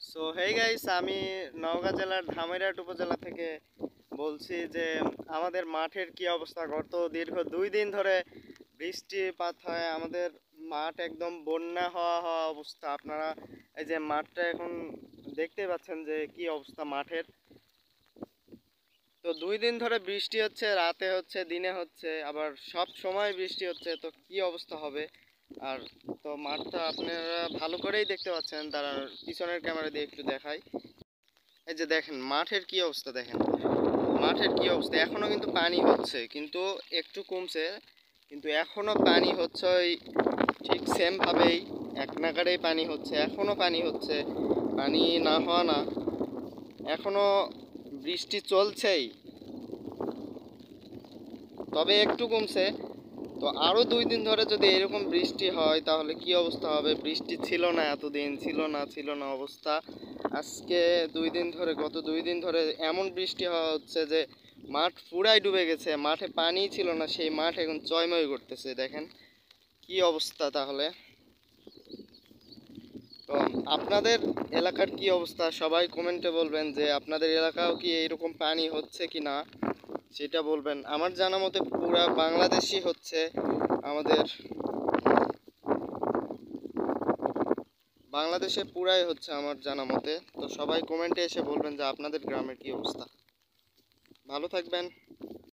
So hey guys, আমি নওগাঁ জেলার ধামইরহাট উপজেলা থেকে বলছি যে আমাদের মাঠের কি অবস্থা। গত দীর্ঘ 2 দিন ধরে বৃষ্টিপাত হয়, আমাদের মাঠ একদম বন্যা হওয়া হওয়া অবস্থা। আপনারা এই যে মাঠটা এখন দেখতে পাচ্ছেন যে কি অবস্থা মাঠের। তো 2 দিন ধরে বৃষ্টি হচ্ছে, রাতে হচ্ছে, দিনে হচ্ছে, আবার সব সময় বৃষ্টি হচ্ছে। তো কি অবস্থা হবে। আর তো মাঠটা আপনারা ভালো করেই দেখতে পাচ্ছেন, তার পিছনের ক্যামেরা দিয়ে একটু দেখাই। এই যে দেখেন মাঠের কি অবস্থা, দেখেন মাঠের কি অবস্থা। এখনো কিন্তু পানি হচ্ছে, কিন্তু একটু কমছে, কিন্তু এখনো পানি হচ্ছে ওই ঠিক সেম ভাবেই, এক নাগাড়েই পানি হচ্ছে, এখনো পানি হচ্ছে। পানি না হওয়া না, এখনো বৃষ্টি চলছেই, তবে একটু কমছে। তো আরো 2 দিন ধরে যদি এরকম বৃষ্টি হয় তাহলে কি অবস্থা হবে। বৃষ্টি ছিল না, এতদিন ছিল না অবস্থা। আজকে 2 দিন ধরে, গত 2 দিন ধরে এমন বৃষ্টি হওয়া হচ্ছে যে মাঠ পুরাই ডুবে গেছে। মাঠে পানি ছিল না, সেই মাঠ এখন চয়ময় করতেছে। দেখেন কি অবস্থা। তাহলে তো আপনাদের এলাকার কি অবস্থা সবাই কমেন্টে বলবেন, যে আপনাদের এলাকাও কি এইরকম পানি হচ্ছে কি না সেটা বলবেন। আমার জানা মতে পুরা বাংলাদেশই হচ্ছে, আমাদের বাংলাদেশে পুরাই হচ্ছে আমার জানা মতে। তো সবাই কমেন্টে এসে বলবেন যে আপনাদের গ্রামের কি অবস্থা। ভালো থাকবেন।